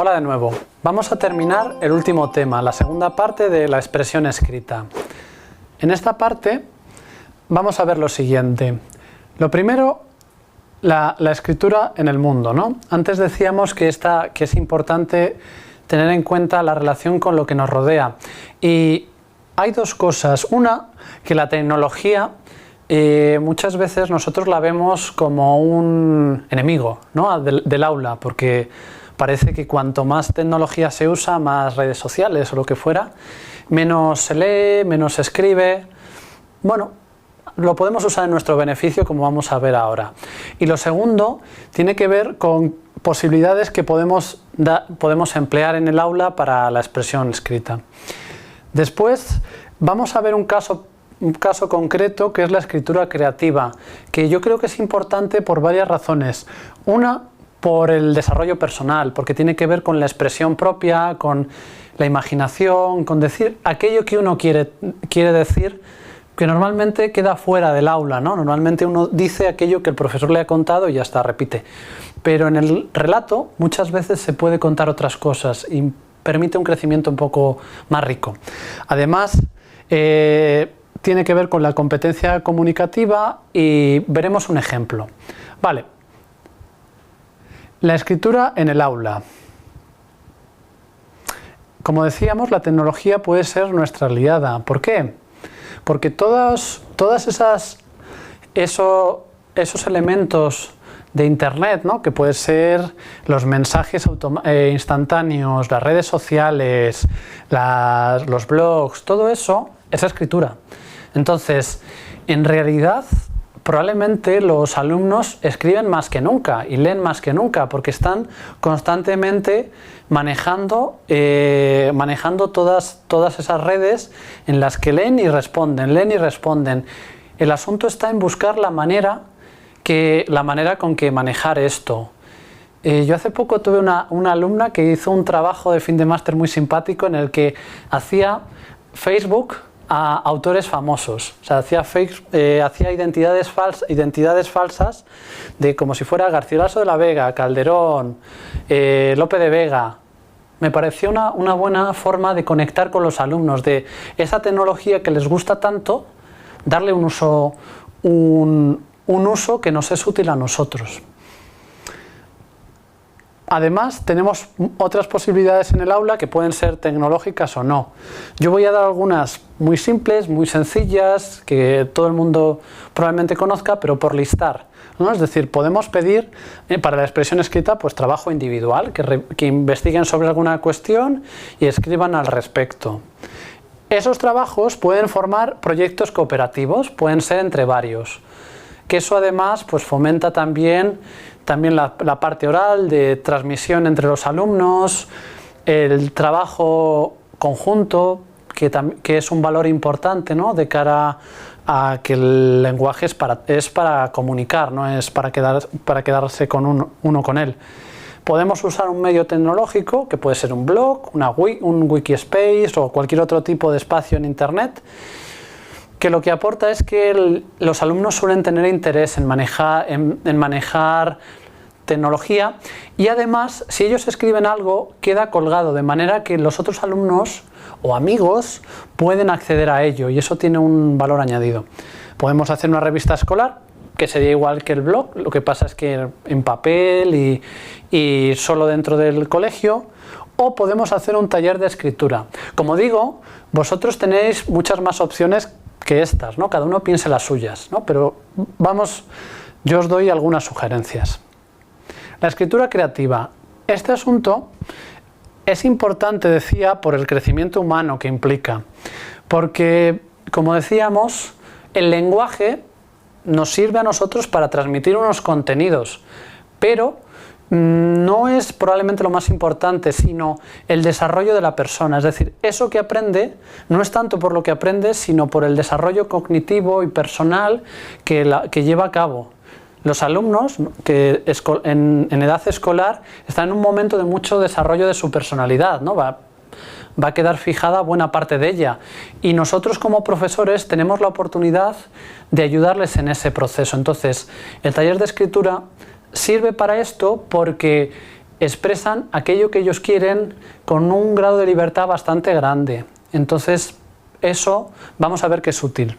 Hola de nuevo. Vamos a terminar el último tema, la segunda parte de la expresión escrita. En esta parte vamos a ver lo siguiente. Lo primero, la escritura en el mundo, ¿no? Antes decíamos que es importante tener en cuenta la relación con lo que nos rodea. Y hay dos cosas. Una, que la tecnología muchas veces nosotros la vemos como un enemigo, ¿no? del aula, porque parece que cuanto más tecnología se usa, más redes sociales o lo que fuera, menos se lee, menos se escribe. Bueno, lo podemos usar en nuestro beneficio, como vamos a ver ahora. Y lo segundo tiene que ver con posibilidades que podemos emplear en el aula para la expresión escrita. Después vamos a ver un caso concreto, que es la escritura creativa, que yo creo que es importante por varias razones. Una, por el desarrollo personal, porque tiene que ver con la expresión propia, con la imaginación, con decir aquello que uno quiere decir, que normalmente queda fuera del aula, ¿no? Normalmente uno dice aquello que el profesor le ha contado y ya está, repite. Pero en el relato muchas veces se puede contar otras cosas y permite un crecimiento un poco más rico. Además, tiene que ver con la competencia comunicativa y veremos un ejemplo. Vale. La escritura en el aula. Como decíamos, la tecnología puede ser nuestra aliada. ¿Por qué? Porque todos esos elementos de Internet, ¿no? Que pueden ser los mensajes instantáneos, las redes sociales, los blogs, todo eso es escritura. Entonces, en realidad, probablemente los alumnos escriben más que nunca y leen más que nunca, porque están constantemente manejando todas esas redes en las que leen y responden. El asunto está en buscar la manera con que manejar esto. Yo hace poco tuve una alumna que hizo un trabajo de fin de máster muy simpático en el que hacía Facebook a autores famosos, o sea, hacía identidades falsas de como si fuera Garcilaso de la Vega, Calderón, Lope de Vega. Me pareció una buena forma de conectar con los alumnos, de esa tecnología que les gusta tanto, darle un uso que nos es útil a nosotros. Además, tenemos otras posibilidades en el aula que pueden ser tecnológicas o no. Yo voy a dar algunas muy simples, muy sencillas, que todo el mundo probablemente conozca, pero por listar, ¿no? Es decir, podemos pedir para la expresión escrita pues trabajo individual, que investiguen sobre alguna cuestión y escriban al respecto. Esos trabajos pueden formar proyectos cooperativos, pueden ser entre varios, que eso además pues fomenta también la parte oral de transmisión entre los alumnos, el trabajo conjunto, que es un valor importante, ¿no? De cara a que el lenguaje es para comunicar, no es para quedarse con uno con él. Podemos usar un medio tecnológico, que puede ser un blog, un Wikispace o cualquier otro tipo de espacio en Internet, que lo que aporta es que los alumnos suelen tener interés en manejar tecnología, y además, si ellos escriben algo, queda colgado, de manera que los otros alumnos o amigos pueden acceder a ello, y eso tiene un valor añadido. Podemos hacer una revista escolar, que sería igual que el blog, lo que pasa es que en papel y solo dentro del colegio, o podemos hacer un taller de escritura. Como digo, vosotros tenéis muchas más opciones que estas, ¿no? Cada uno piense las suyas, ¿no? Pero yo os doy algunas sugerencias. La escritura creativa. Este asunto es importante, decía, por el crecimiento humano que implica, porque, como decíamos, el lenguaje nos sirve a nosotros para transmitir unos contenidos, pero no es probablemente lo más importante, sino el desarrollo de la persona. Es decir, eso que aprende no es tanto por lo que aprende, sino por el desarrollo cognitivo y personal que lleva a cabo. Los alumnos que en edad escolar están en un momento de mucho desarrollo de su personalidad, ¿no? Va a quedar fijada buena parte de ella, y nosotros como profesores tenemos la oportunidad de ayudarles en ese proceso. Entonces, el taller de escritura sirve para esto porque expresan aquello que ellos quieren con un grado de libertad bastante grande. Entonces, eso vamos a ver que es útil.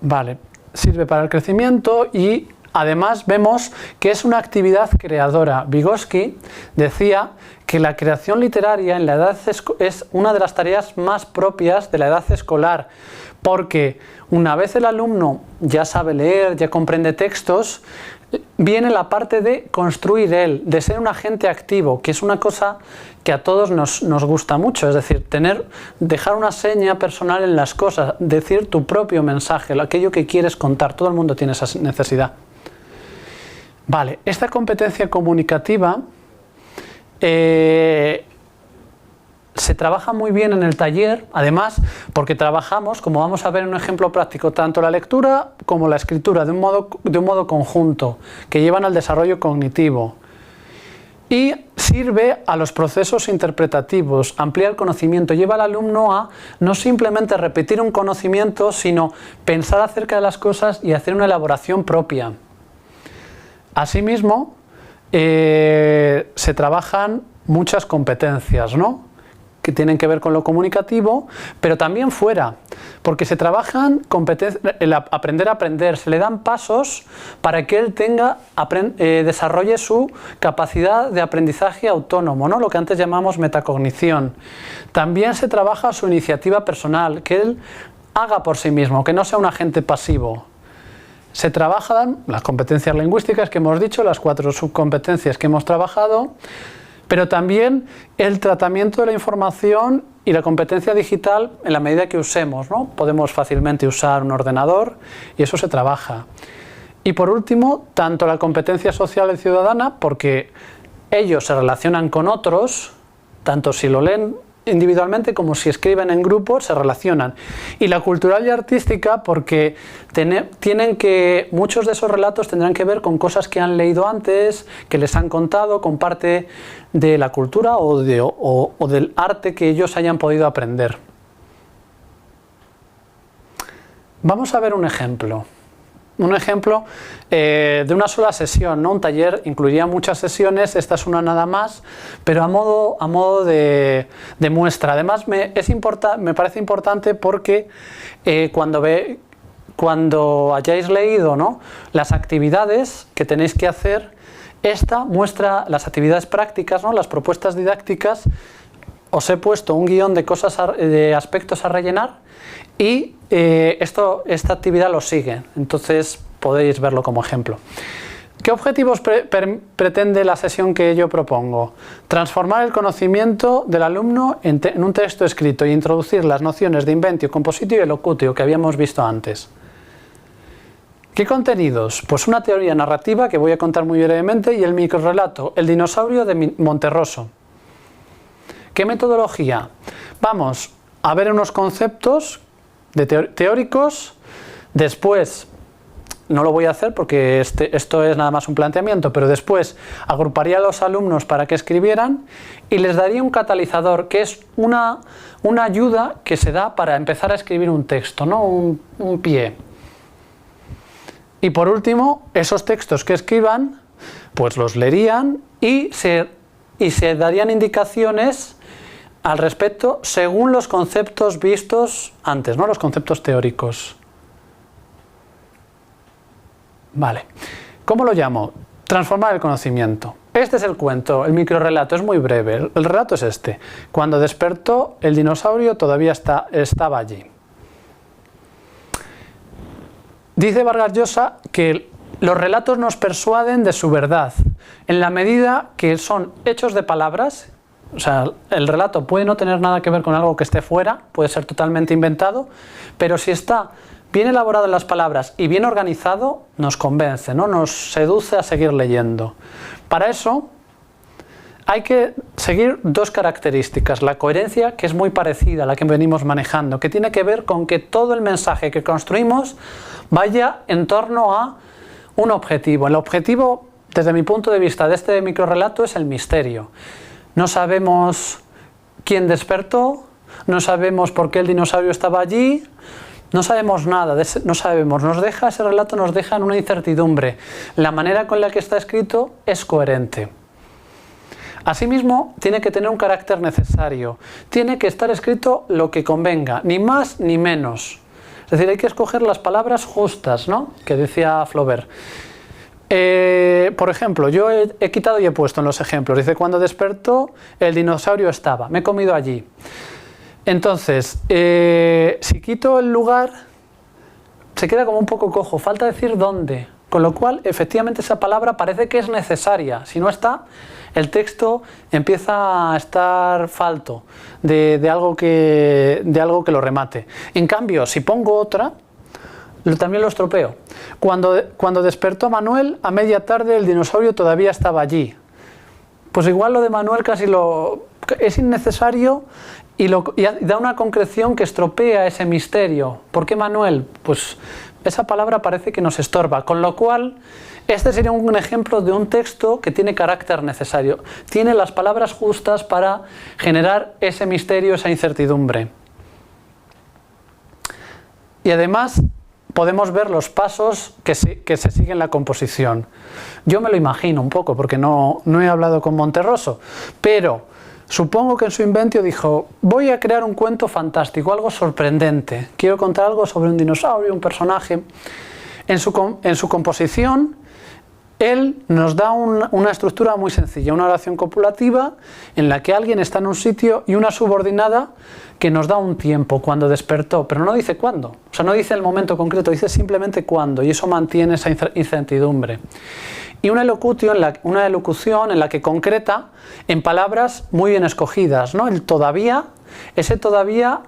Vale, sirve para el crecimiento y además vemos que es una actividad creadora. Vygotsky decía que la creación literaria en la edad es una de las tareas más propias de la edad escolar, porque una vez el alumno ya sabe leer, ya comprende textos, viene la parte de construir él, de ser un agente activo, que es una cosa que a todos nos gusta mucho, es decir, dejar una seña personal en las cosas, decir tu propio mensaje, aquello que quieres contar. Todo el mundo tiene esa necesidad. Vale, esta competencia comunicativa se trabaja muy bien en el taller, además porque trabajamos, como vamos a ver en un ejemplo práctico, tanto la lectura como la escritura de un modo conjunto, que llevan al desarrollo cognitivo. Y sirve a los procesos interpretativos, amplía el conocimiento, lleva al alumno a no simplemente repetir un conocimiento, sino pensar acerca de las cosas y hacer una elaboración propia. Asimismo, se trabajan muchas competencias, ¿no?, que tienen que ver con lo comunicativo, pero también fuera, porque se trabajan el aprender a aprender, se le dan pasos para que él desarrolle su capacidad de aprendizaje autónomo, ¿no?, lo que antes llamamos metacognición. También se trabaja su iniciativa personal, que él haga por sí mismo, que no sea un agente pasivo. Se trabajan las competencias lingüísticas que hemos dicho, las 4 subcompetencias que hemos trabajado, pero también el tratamiento de la información y la competencia digital en la medida que usemos, ¿no? Podemos fácilmente usar un ordenador y eso se trabaja. Y por último, tanto la competencia social y ciudadana, porque ellos se relacionan con otros, tanto si lo leen individualmente como si escriben en grupo, se relacionan. Y la cultural y artística, porque muchos de esos relatos tendrán que ver con cosas que han leído antes, que les han contado, con parte de la cultura o del arte que ellos hayan podido aprender. Vamos a ver un ejemplo. Un ejemplo de una sola sesión, ¿no? Un taller incluiría muchas sesiones, esta es una nada más, pero a modo de muestra. Además me parece importante porque cuando hayáis leído, ¿no?, las actividades que tenéis que hacer, esta muestra las actividades prácticas, ¿no?, las propuestas didácticas. Os he puesto un guión de aspectos a rellenar y esta actividad lo sigue, entonces podéis verlo como ejemplo. ¿Qué objetivos pretende la sesión que yo propongo? Transformar el conocimiento del alumno en un texto escrito y introducir las nociones de inventio, compositio y elocutio que habíamos visto antes. ¿Qué contenidos? Pues una teoría narrativa que voy a contar muy brevemente y el microrrelato, el dinosaurio de Monterroso. ¿Qué metodología? Vamos a ver unos conceptos teóricos, después, no lo voy a hacer porque esto es nada más un planteamiento, pero después agruparía a los alumnos para que escribieran y les daría un catalizador, que es una ayuda que se da para empezar a escribir un texto, ¿no?, un pie. Y por último, esos textos que escriban, pues los leerían y se darían indicaciones al respecto según los conceptos vistos antes, ¿no?, los conceptos teóricos. Vale, ¿cómo lo llamo? Transformar el conocimiento. Este es el cuento, el microrrelato, es muy breve. El relato es este. Cuando despertó, el dinosaurio todavía estaba allí. Dice Vargas Llosa que los relatos nos persuaden de su verdad, en la medida que son hechos de palabras. O sea, el relato puede no tener nada que ver con algo que esté fuera, puede ser totalmente inventado, pero si está bien elaborado en las palabras y bien organizado, nos convence, ¿no?, nos seduce a seguir leyendo. Para eso hay que seguir 2 características. La coherencia, que es muy parecida a la que venimos manejando, que tiene que ver con que todo el mensaje que construimos vaya en torno a un objetivo. El objetivo, desde mi punto de vista, de este microrrelato es el misterio. No sabemos quién despertó, no sabemos por qué el dinosaurio estaba allí, no sabemos nada, no sabemos, ese relato nos deja en una incertidumbre. La manera con la que está escrito es coherente. Asimismo, tiene que tener un carácter necesario, tiene que estar escrito lo que convenga, ni más ni menos. Es decir, hay que escoger las palabras justas, ¿no?, que decía Flaubert. Por ejemplo, yo he quitado y he puesto en los ejemplos, dice, cuando despertó el dinosaurio estaba, me he comido allí. Entonces, si quito el lugar, se queda como un poco cojo, falta decir dónde, con lo cual, efectivamente, esa palabra parece que es necesaria. Si no está, el texto empieza a estar falto de algo que lo remate. En cambio, si pongo otra, también lo estropeo. Cuando despertó Manuel, a media tarde el dinosaurio todavía estaba allí. Pues igual lo de Manuel es innecesario y da una concreción que estropea ese misterio. ¿Por qué Manuel? Pues esa palabra parece que nos estorba, con lo cual este sería un ejemplo de un texto que tiene carácter necesario, tiene las palabras justas para generar ese misterio, esa incertidumbre. Y además podemos ver los pasos que se siguen en la composición. Yo me lo imagino un poco, porque no he hablado con Monterroso, pero supongo que en su inventio dijo, voy a crear un cuento fantástico, algo sorprendente, quiero contar algo sobre un dinosaurio, un personaje. En su composición, él nos da una estructura muy sencilla, una oración copulativa en la que alguien está en un sitio y una subordinada que nos da un tiempo, cuando despertó, pero no dice cuándo, o sea, no dice el momento concreto, dice simplemente cuándo, y eso mantiene esa incertidumbre. Y una elocución en la que concreta en palabras muy bien escogidas, ¿no? El todavía, ese todavía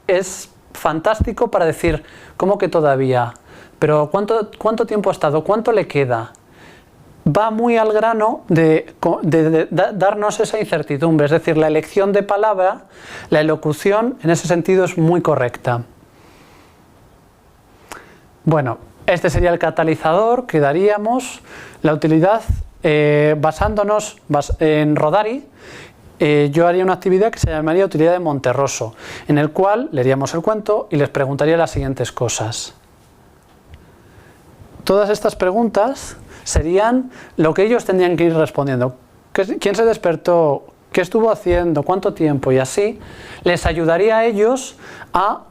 es fantástico para decir, ¿cómo que todavía? Pero ¿cuánto tiempo ha estado? ¿Cuánto le queda? Va muy al grano de darnos esa incertidumbre, es decir, la elección de palabra, la elocución en ese sentido es muy correcta. Bueno, este sería el catalizador que daríamos, la utilidad basándonos en Rodari. Yo haría una actividad que se llamaría utilidad de Monterroso, en el cual leeríamos el cuento y les preguntaría las siguientes cosas. Todas estas preguntas serían lo que ellos tendrían que ir respondiendo. ¿Quién se despertó? ¿Qué estuvo haciendo? ¿Cuánto tiempo? Y así les ayudaría a ellos a,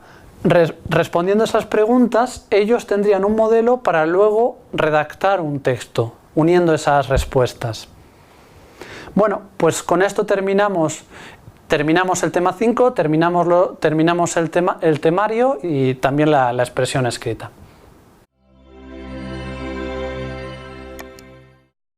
respondiendo esas preguntas, ellos tendrían un modelo para luego redactar un texto, uniendo esas respuestas. Bueno, pues con esto terminamos el tema 5, terminamos el temario y también la expresión escrita.